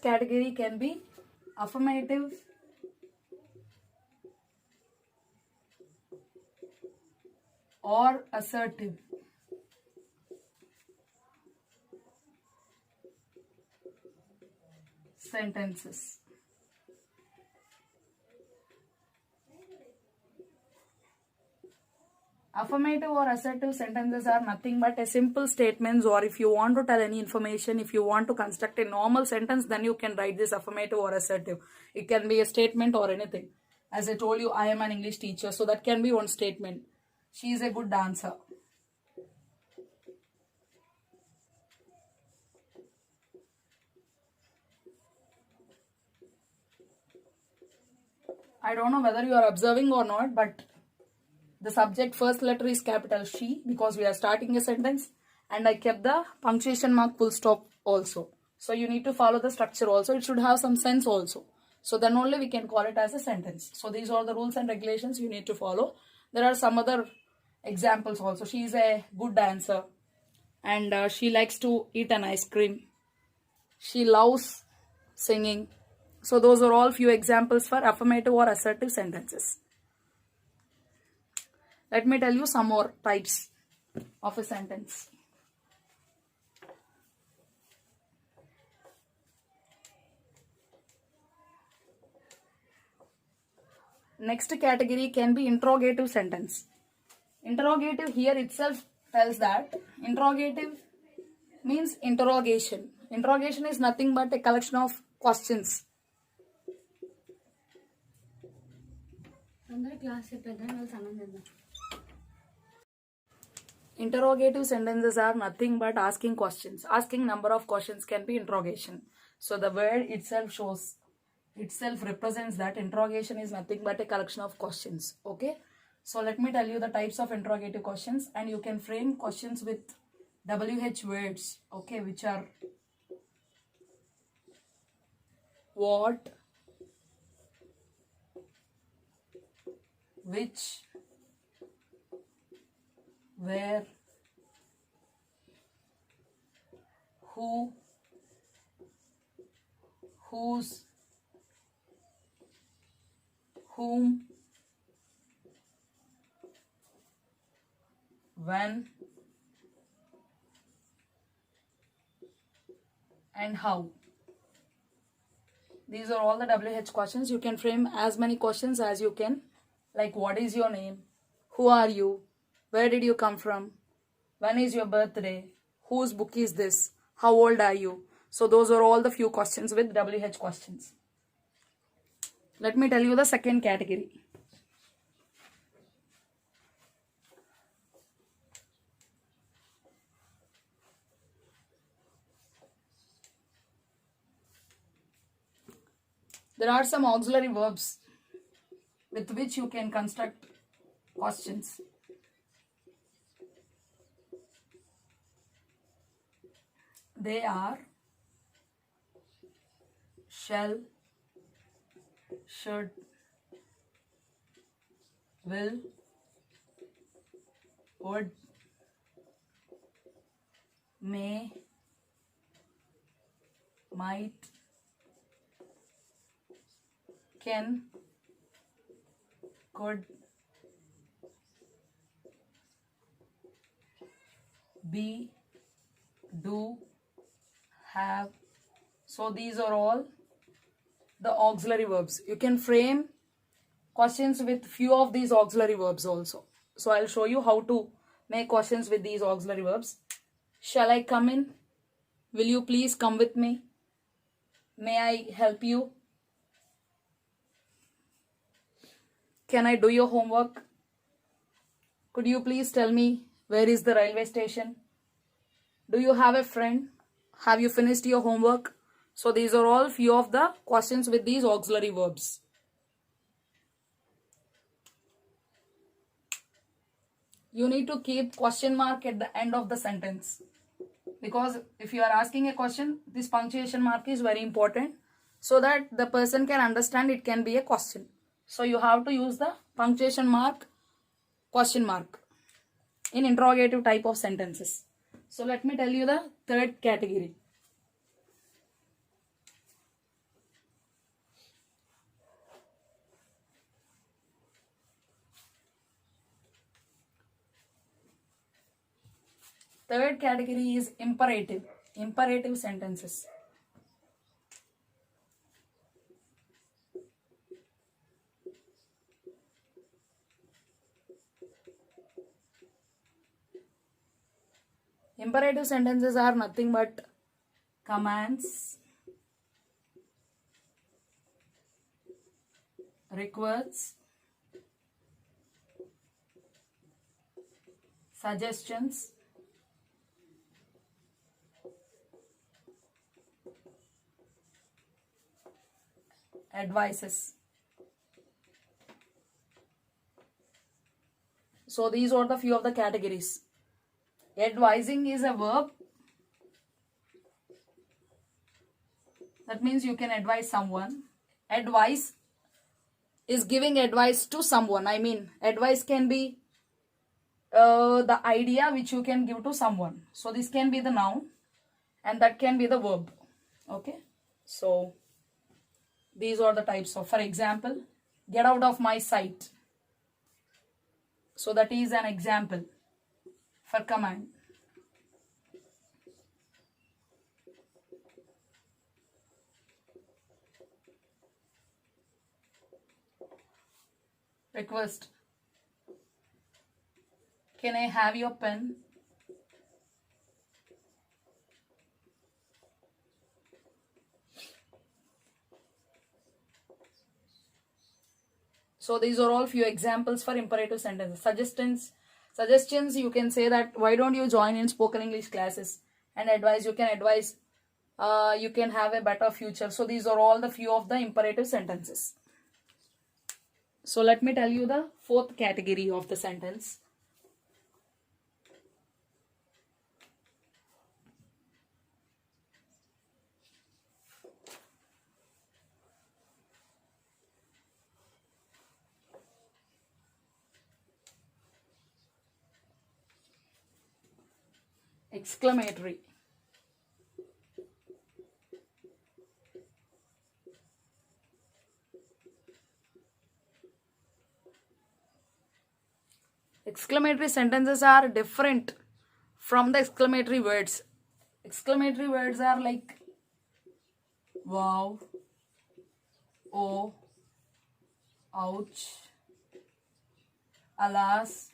category can be affirmative or assertive. Sentences. Affirmative or assertive sentences are nothing but a simple statements, or if you want to tell any information, if you want to construct a normal sentence, then you can write this affirmative or assertive. It can be a statement or anything. As I told you, I am an English teacher, so that can be one statement. She is a good dancer. I don't know whether you are observing or not, but the subject first letter is capital She because we are starting a sentence, and I kept the punctuation mark full stop also. So you need to follow the structure also. It should have some sense also. So then only we can call it as a sentence. So these are the rules and regulations you need to follow. There are some other examples also. She is a good dancer, and she likes to eat an ice cream. She loves singing. So those are all few examples for affirmative or assertive sentences. Let me tell you some more types of a sentence. Next category can be interrogative sentence. Interrogative here itself tells that interrogative means interrogation. Interrogation is nothing but a collection of questions. Interrogative sentences are nothing but asking questions. Asking number of questions can be interrogation. So the word itself represents that interrogation is nothing but a collection of questions. Okay. So let me tell you the types of interrogative questions, and you can frame questions with WH words. Okay, which are what, which, where, who, whose, whom, when, and how. These are all the WH questions. You can frame as many questions as you can, like what is your name, who are you, where did you come from, when is your birthday, whose book is this, how old are you. So those are all the few questions with WH questions. Let me tell you the second category. There are some auxiliary verbs with which you can construct questions. They are shall, should, will, would, may, might, can, could, be, do, have. So these are all the auxiliary verbs. You can frame questions with few of these auxiliary verbs also. So I'll show you how to make questions with these auxiliary verbs. Shall I come in? Will you please come with me? May I help you? Can I do your homework? Could you please tell me where is the railway station? Do you have a friend? Have you finished your homework? So these are all few of the questions with these auxiliary verbs. You need to keep question mark at the end of the sentence, because if you are asking a question, this punctuation mark is very important so that the person can understand it can be a question. So you have to use the punctuation mark, question mark in interrogative type of sentences. So let me tell you the third category. Third category is imperative sentences. Imperative sentences are nothing but commands, requests, suggestions, advices. So these are the few of the categories. Advising is a verb. That means you can advise someone. Advice is giving advice to someone. I mean, advice can be the idea which you can give to someone. So this can be the noun and that can be the verb. Okay. So these are the types of, for example, get out of my sight. So that is an example for command. Request. Can I have your pen? So these are all few examples for imperative sentences. Suggestions, you can say that why don't you join in spoken English classes? And advise, you can advise you can have a better future. So these are all the few of the imperative sentences. So let me tell you the fourth category of the sentence. Exclamatory. Exclamatory sentences are different from the exclamatory words. Exclamatory words are like wow, oh, ouch, alas.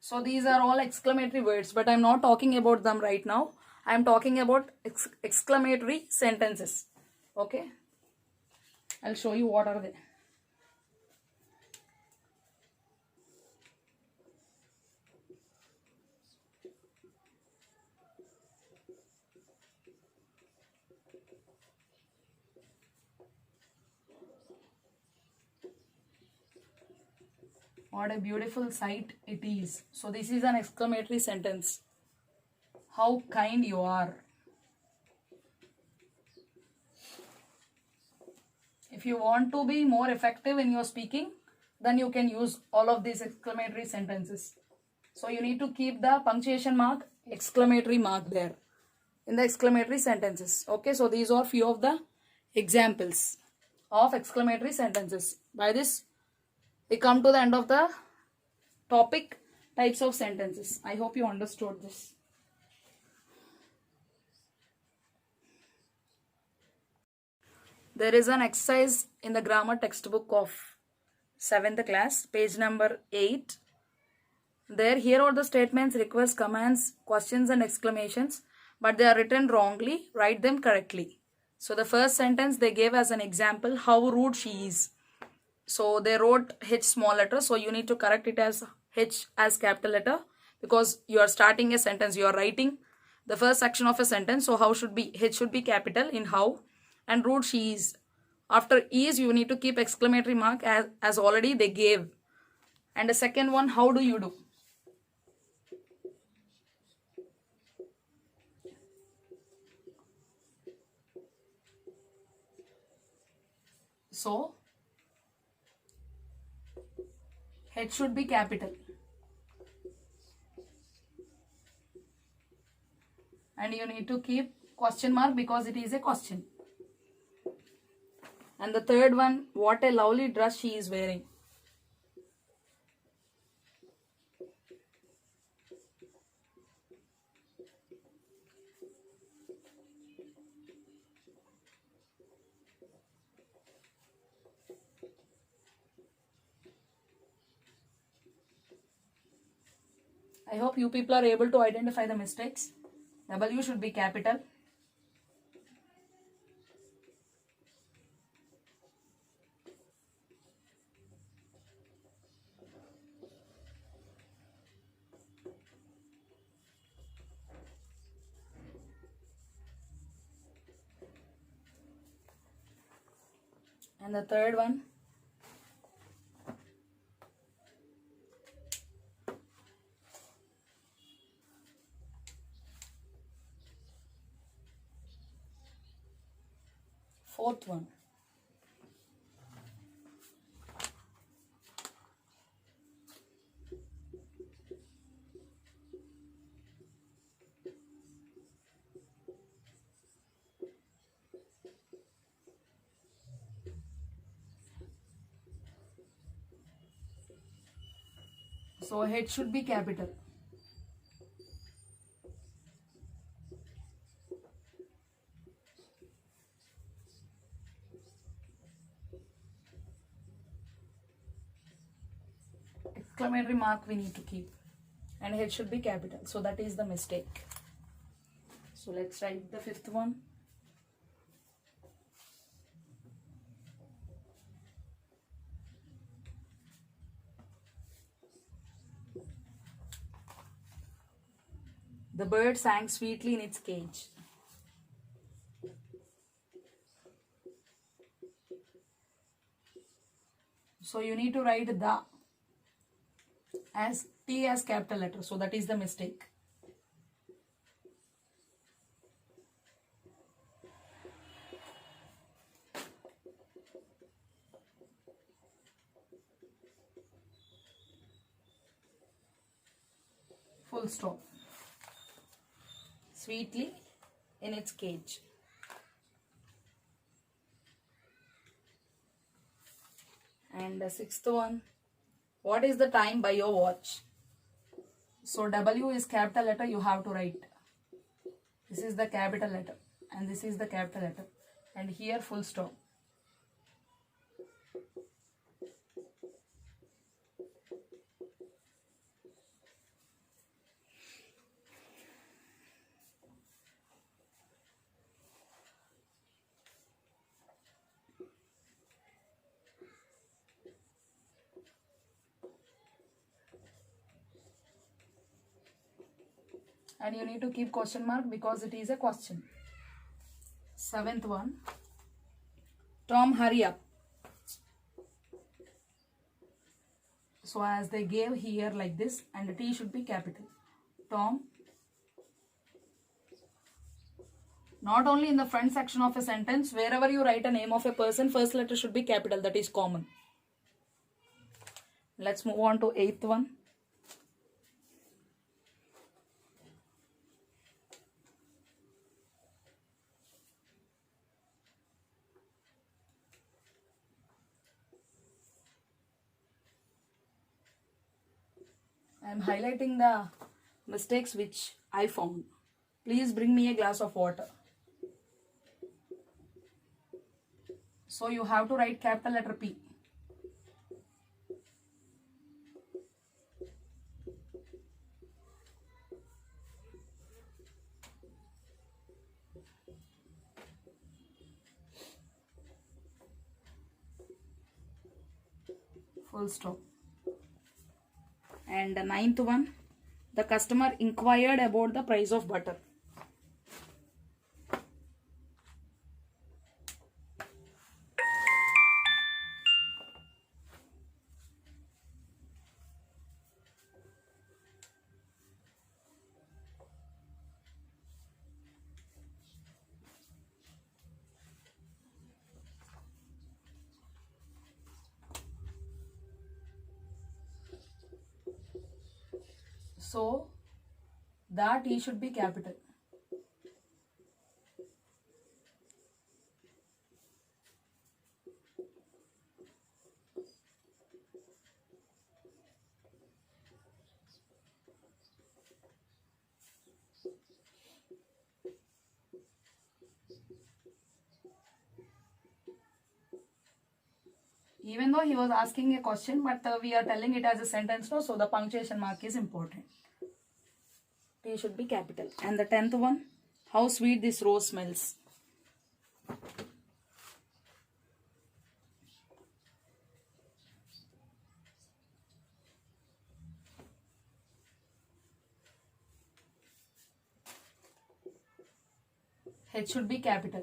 So these are all exclamatory words, but I'm not talking about them right now. I'm talking about exclamatory sentences. Okay. I'll show you what are they. What a beautiful sight it is. So this is an exclamatory sentence. How kind you are. If you want to be more effective in your speaking, then you can use all of these exclamatory sentences. So you need to keep the punctuation mark, exclamatory mark there in the exclamatory sentences. Okay, so these are few of the examples of exclamatory sentences. By this, we come to the end of the topic, types of sentences. I hope you understood this. There is an exercise in the grammar textbook of 7th class, page number 8. There, here are the statements, requests, commands, questions and exclamations, but they are written wrongly. Write them correctly. So the first sentence they gave as an example, how rude she is. So they wrote H small letter. So you need to correct it as H as capital letter because you are starting a sentence. You are writing the first section of a sentence. So how should be, H should be capital in how, and rude she is. After is you need to keep exclamatory mark as already they gave. And the second one, how do you do? So H should be capital. And you need to keep question mark because it is a question. And the third one, what a lovely dress she is wearing. I hope you people are able to identify the mistakes. W should be capital. And the third one, fourth one. So head should be capital. Exclamatory mark we need to keep. And head should be capital. So that is the mistake. So let's write the fifth one. The bird sang sweetly in its cage. So you need to write the as T as capital letter. So that is the mistake. Full stop. Sweetly in its cage. And the sixth one, what is the time by your watch? So W is capital letter, you have to write. This is the capital letter and this is the capital letter. And here full stop. And you need to keep question mark because it is a question. Seventh one, Tom, hurry up. So as they gave here like this, and the T should be capital. Tom. Not only in the front section of a sentence, wherever you write a name of a person, first letter should be capital. That is common. Let's move on to eighth one. I am highlighting the mistakes which I found. Please bring me a glass of water. So you have to write capital letter P. Full stop. And the ninth one, the customer inquired about the price of butter. So that T should be capital. Even though he was asking a question, but we are telling it as a sentence, no? So the punctuation mark is important. K should be capital. And the 10th one, how sweet this rose smells. H should be capital.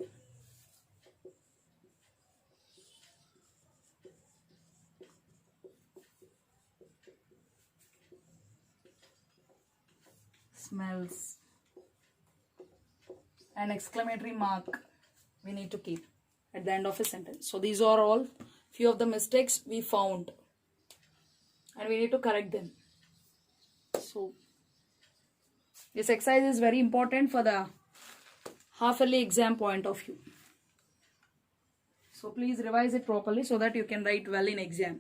Smells. An exclamatory mark we need to keep at the end of a sentence. So these are all few of the mistakes we found and we need to correct them. So this exercise is very important for the half-yearly exam point of view. So please revise it properly so that you can write well in exam.